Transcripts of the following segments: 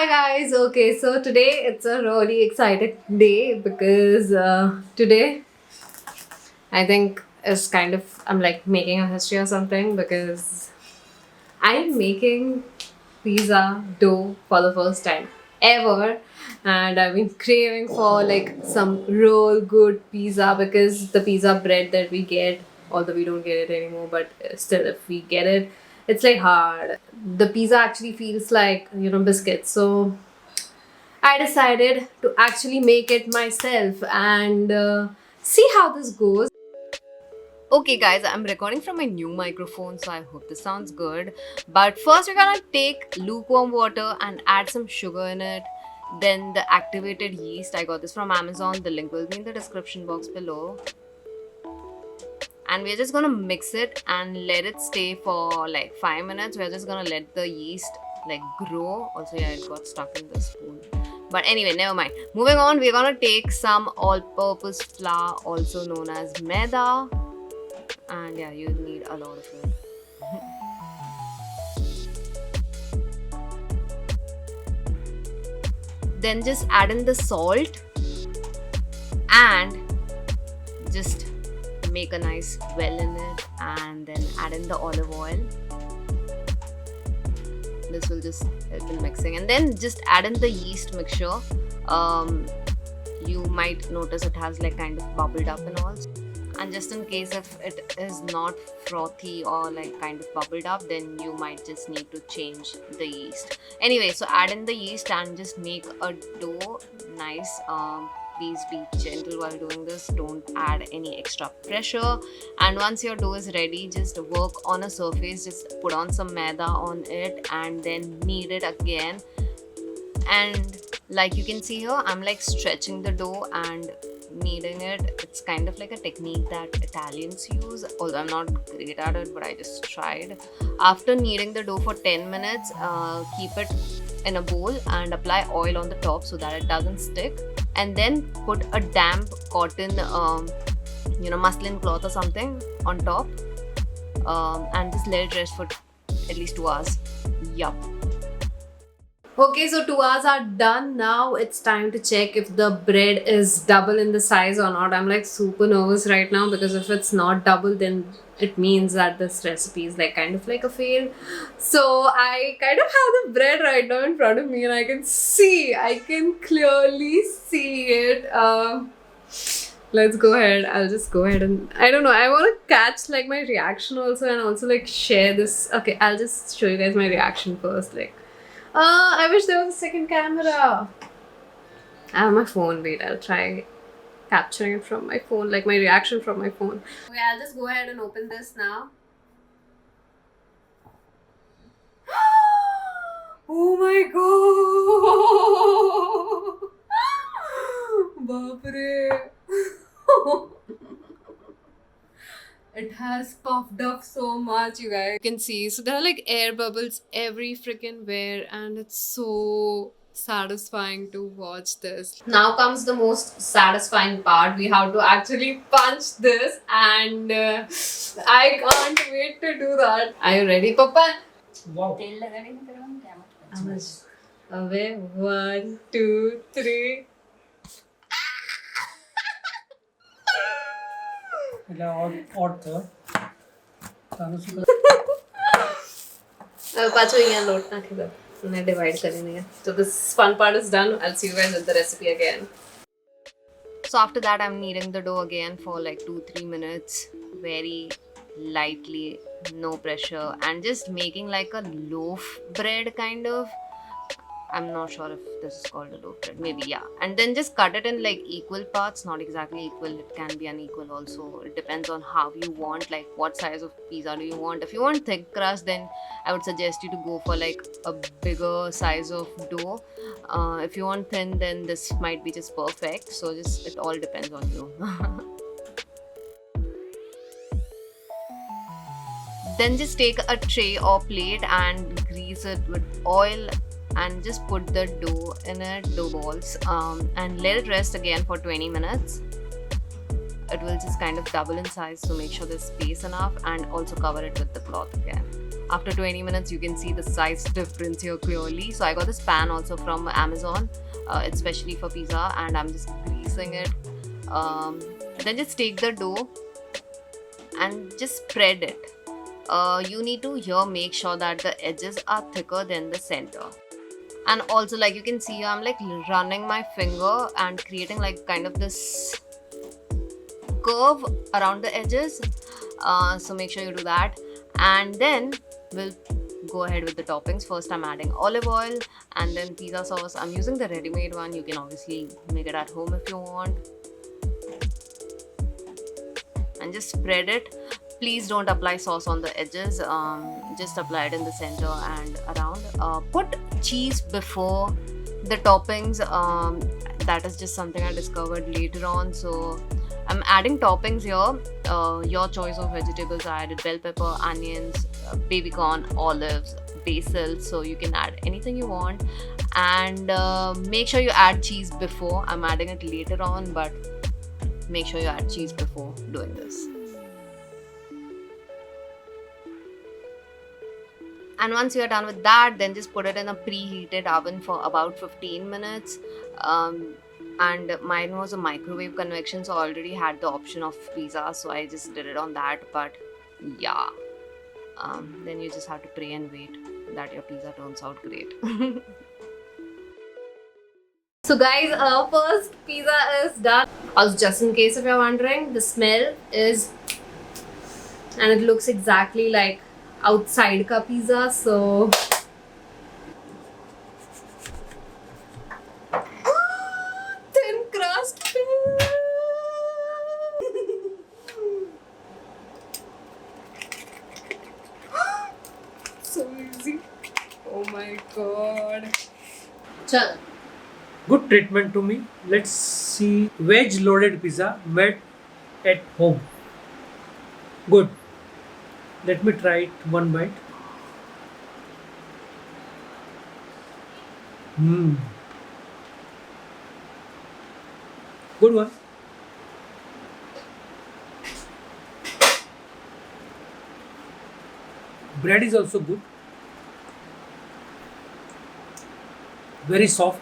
guys, okay, so today it's a really excited day because today I think is kind of I'm like making a history or something because I'm making pizza dough for the first time ever, and I've been craving for like some real good pizza because the pizza bread that we get, although we don't get it anymore, but still, if we get it, it's like hard. The pizza actually feels like biscuits, so I decided to actually make it myself and see how this goes. Okay, guys, I'm recording from my new microphone, so I hope this sounds good. But first, we're gonna take lukewarm water and add some sugar in it. Then, the activated yeast. I got this from Amazon. The link will be in the description box below. And we're just gonna mix it and let it stay for like 5 minutes. We're just gonna let the yeast like grow. Also, yeah, it got stuck in the spoon. But anyway, never mind. Moving on, we're gonna take some all-purpose flour, also known as maida. And yeah, you need a lot of it. Then just add in the salt and just make a nice well in it, and then add in the olive oil. This will just help in mixing, and then just add in the yeast mixture. You might notice it has like kind of bubbled up and all. And just in case if it is not frothy or like kind of bubbled up, then you might just need to change the yeast. Anyway, so add in the yeast and just make a dough nice. Please be gentle while doing this. Don't add any extra pressure. And once your dough is ready, just work on a surface. Just put on some maida on it and then knead it again. And like you can see here, I'm like stretching the dough and kneading it. It's kind of like a technique that Italians use, although I'm not great at it, but I just tried. After kneading the dough for 10 minutes, keep it in a bowl and apply oil on the top so that it doesn't stick, and then put a damp cotton muslin cloth or something on top, and just let it rest for at least 2 hours. Yup. Okay, so 2 hours are done. Now it's time to check if the bread is double in the size or not. I'm like super nervous right now because if it's not double, then it means that this recipe is like kind of like a fail. So I kind of have the bread right now in front of me and I can clearly see it. Let's go ahead. I'll just go ahead and I don't know. I want to catch like my reaction also and also like share this. Okay, I'll just show you guys my reaction first. I wish there was a second camera. I have my phone. Wait, I'll try capturing it from my phone, like my reaction from my phone. Okay, I'll just go ahead and open this now. Oh my god! Baapre! It has puffed up so much, you guys. You can see. So there are like air bubbles every freaking where, and it's so satisfying to watch this. Now comes the most satisfying part. We have to actually punch this, and I can't wait to do that. Are you ready, Papa? Wow. Away. 1, 2, 3. पाँचों यहाँ लोट ना खेलो उन्हें divide करनी है. So this fun part is done. I'll see you guys with the recipe again. So after that, I'm kneading the dough again for like 2-3 minutes, very lightly, no pressure, and just making like a loaf bread kind of. I'm not sure if this is called a loaf bread. Maybe, yeah. And then just cut it in like equal parts. Not exactly equal. It can be unequal also. It depends on how you want, like what size of pizza do you want. If you want thick crust, then I would suggest you to go for like a bigger size of dough. If you want thin, then this might be just perfect. So just it all depends on you. Then just take a tray or plate and grease it with oil. And just put the dough in it, dough balls, and let it rest again for 20 minutes. It will just kind of double in size, so make sure there's space enough, and also cover it with the cloth again. after 20 minutes you can see the size difference here clearly. So I got this pan also from Amazon, especially for pizza, and I'm just greasing it. Then just take the dough and just spread it. You need to here make sure that the edges are thicker than the center. And also, like you can see, I'm like running my finger and creating like kind of this curve around the edges. So make sure you do that, and then we'll go ahead with the toppings. First I'm adding olive oil and then pizza sauce. I'm using the ready-made one. You can obviously make it at home if you want, and just spread it. Please don't apply sauce on the edges, just apply it in the center and around. Put cheese before the toppings. That is just something I discovered later on. So I'm adding toppings here. Your choice of vegetables. I added bell pepper, onions, baby corn, olives, basil. So you can add anything you want. And make sure you add cheese before. I'm adding it later on, but make sure you add cheese before doing this. And once you are done with that, then just put it in a preheated oven for about 15 minutes. And mine was a microwave convection, so I already had the option of pizza, so I just did it on that. But yeah, then you just have to pray and wait that your pizza turns out great. So guys, our first pizza is done. Also, just in case if you're wondering, the smell is, and it looks exactly like outside ka pizza. So thin crust. So easy. Oh my god. Chal. Good treatment to me. Let's see veg loaded pizza made at home. Good. Let me try it one bite. Good one. Bread is also good. Very soft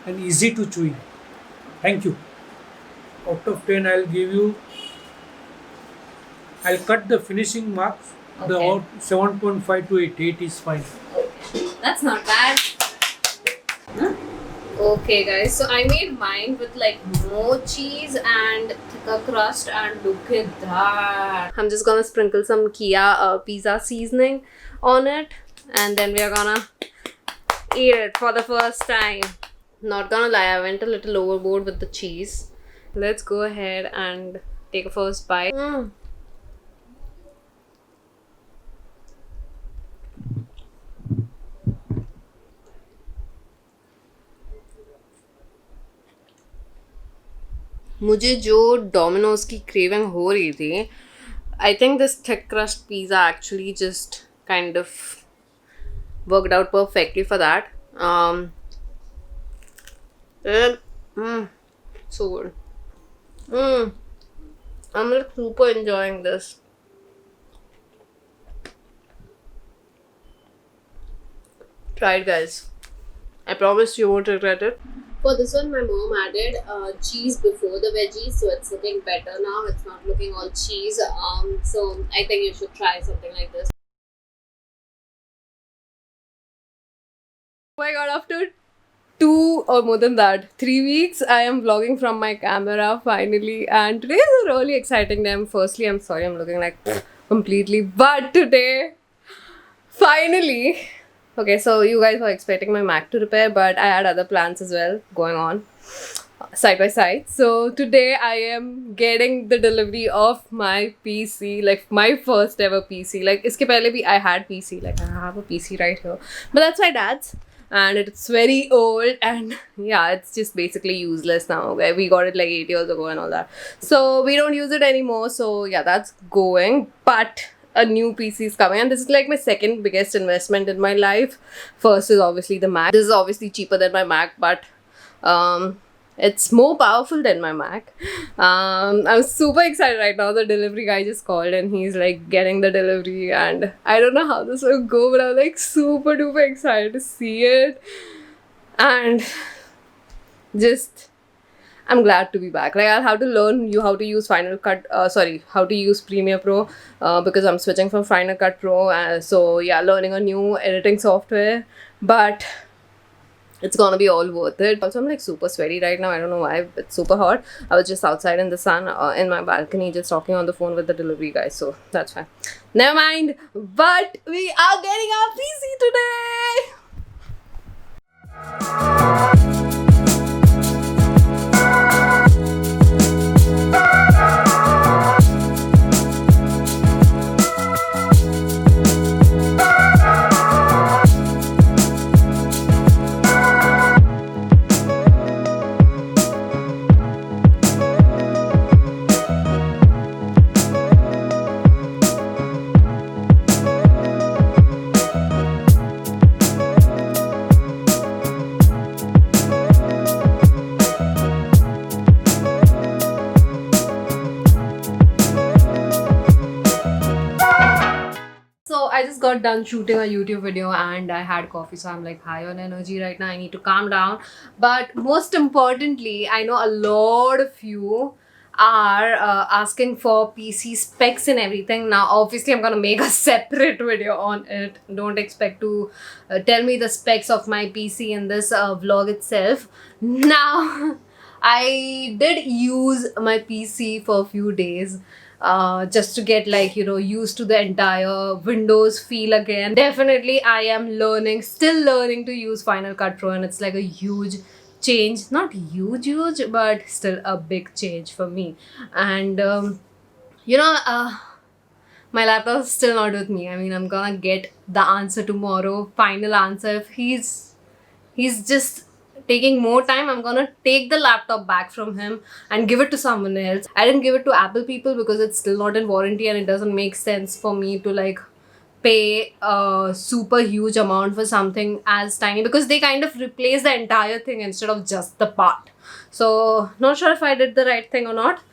and easy to chew. Thank you. Out of 10, I'll cut the finishing marks. Okay. The about 7.5 to 8. 8 is fine. Okay. That's not bad. Huh? Okay guys, so I made mine with like more cheese and thicker crust, and look at that. I'm just gonna sprinkle some Kia pizza seasoning on it, and then we are gonna eat it for the first time. Not gonna lie, I went a little overboard with the cheese. Let's go ahead and take a first bite. मुझे जो Domino's की craving हो रही थी, I think this thick crust pizza actually just kind of worked out perfectly for that. So good. I'm like super enjoying this. Try it, guys. I promise you won't regret it. For this one, my mom added cheese before the veggies, so it's looking better now. It's not looking all cheese. So I think you should try something like this. Oh my god, after 2 or more than that, 3 weeks, I am vlogging from my camera finally, and today is a really exciting day. Firstly, I'm sorry I'm looking like completely, but today, finally. Okay, so you guys were expecting my Mac to repair, but I had other plans as well going on side by side. So today I am getting the delivery of my PC, like my first ever PC. Like iske pehle bhi I had PC, like I have a PC right here, but that's my dad's, and it's very old, and yeah, it's just basically useless now. Okay, we got it like 8 years ago and all that, so we don't use it anymore. So yeah, that's going, but a new PC is coming, and this is like my second biggest investment in my life. First is obviously the Mac. This is obviously cheaper than my Mac, but It's more powerful than my Mac. I'm super excited right now. The delivery guy just called and he's like getting the delivery, and I don't know how this will go, but I'm like super duper excited to see it. And just I'm glad to be back. Like I'll have to learn you how to use Final Cut. How to use Premiere Pro because I'm switching from Final Cut Pro. So yeah, learning a new editing software, but it's gonna be all worth it. Also, I'm like super sweaty right now. I don't know why. It's super hot. I was just outside in the sun in my balcony, just talking on the phone with the delivery guy. So that's fine. Never mind. But we are getting our PC today. So I just got done shooting a YouTube video and I had coffee, so I'm like high on energy right now. I need to calm down. But most importantly, I know a lot of you are asking for PC specs and everything. Now, obviously, I'm gonna make a separate video on it. Don't expect to tell me the specs of my PC in this vlog itself. Now, I did use my PC for a few days just to get used to the entire Windows feel again. Definitely I am still learning to use Final Cut Pro, and it's like a huge change. Not huge but still a big change for me. And my laptop is still not with me. I mean, I'm gonna get the answer tomorrow, final answer. If he's just taking more time, I'm gonna take the laptop back from him and give it to someone else. I didn't give it to Apple people because it's still not in warranty, and it doesn't make sense for me to like pay a super huge amount for something as tiny, because they kind of replace the entire thing instead of just the part. So not sure if I did the right thing or not,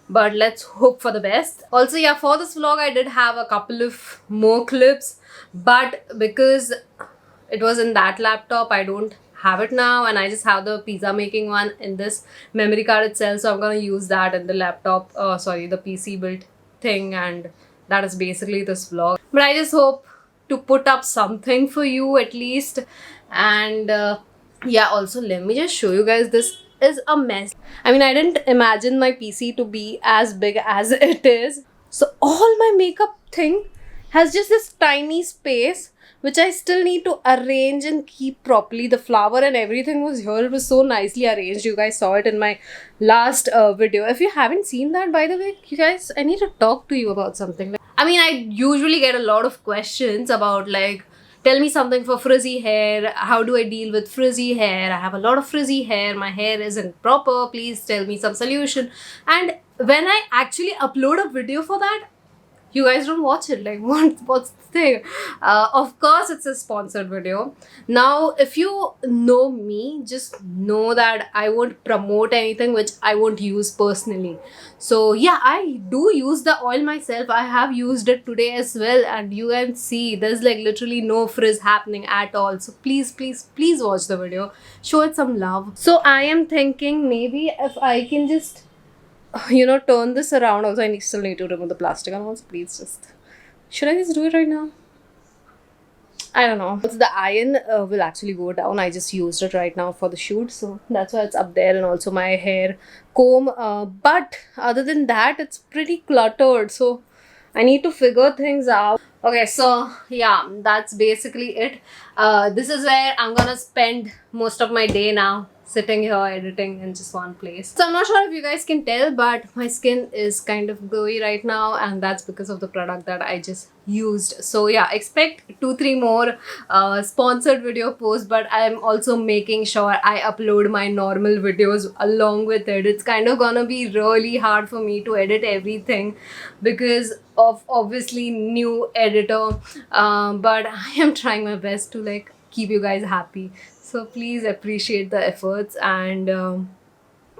but let's hope for the best. Also, yeah, for this vlog I did have a couple of more clips, but because it was in that laptop, I don't have it now, and I just have the pizza making one in this memory card itself, so I'm gonna use that in the laptop, the PC built thing, and that is basically this vlog. But I just hope to put up something for you at least. And yeah, also let me just show you guys, this is a mess. I mean, I didn't imagine my PC to be as big as it is. So all my makeup thing has just this tiny space which I still need to arrange and keep properly. The flower and everything was here. It was so nicely arranged. You guys saw it in my last video. If you haven't seen that, by the way, you guys, I need to talk to you about something. I mean, I usually get a lot of questions about like, tell me something for frizzy hair. How do I deal with frizzy hair? I have a lot of frizzy hair. My hair isn't proper. Please tell me some solution. And when I actually upload a video for that, you guys don't watch it. Like, what's the thing? Of course, it's a sponsored video. Now, if you know me, just know that I won't promote anything which I won't use personally. So yeah, I do use the oil myself. I have used it today as well, and you can see there's like literally no frizz happening at all. So please, please, please watch the video. Show it some love. So I am thinking maybe if I can just turn this around. Also, I still need to remove the plastic and also, please just... Should I just do it right now? I don't know. So the iron will actually go down. I just used it right now for the shoot, so that's why it's up there. And also my hair comb. But other than that, it's pretty cluttered. So I need to figure things out. Okay, so yeah, that's basically it. This is where I'm gonna spend most of my day now, sitting here editing in just one place. So I'm not sure if you guys can tell, but my skin is kind of glowy right now, and that's because of the product that I just used. So yeah, expect 2-3 more sponsored video posts, but I'm also making sure I upload my normal videos along with it. It's kind of gonna be really hard for me to edit everything because of obviously new editor, but I am trying my best to like keep you guys happy. So please appreciate the efforts, and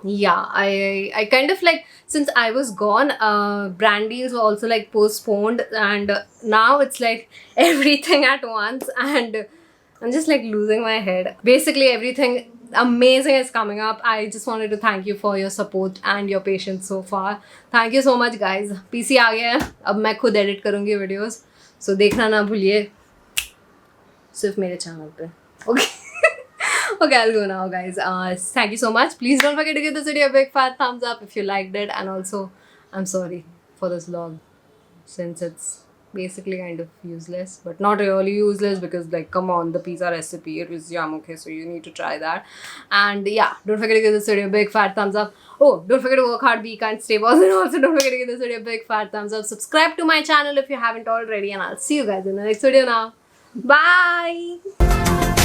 Yeah, I kind of like, since I was gone, brand deals were also like postponed, and now it's like everything at once, and I'm just like losing my head. Basically, everything amazing is coming up. I just wanted to thank you for your support and your patience so far. Thank you so much, guys. PC आ गया है, अब मैं खुद edit करूँगी videos, so देखना ना भूलिए सिर्फ मेरे channel पे. Okay. Okay, I'll go now, guys. Thank you so much. Please don't forget to give this video a big fat thumbs up if you liked it. And also, I'm sorry for this vlog since it's basically kind of useless, but not really useless because, like, come on, the pizza recipe, it was yum, okay, so you need to try that. And yeah, don't forget to give this video a big fat thumbs up. Oh, don't forget to work hard, be kind, stay positive. Also, don't forget to give this video a big fat thumbs up. Subscribe to my channel if you haven't already, and I'll see you guys in the next video now. Bye!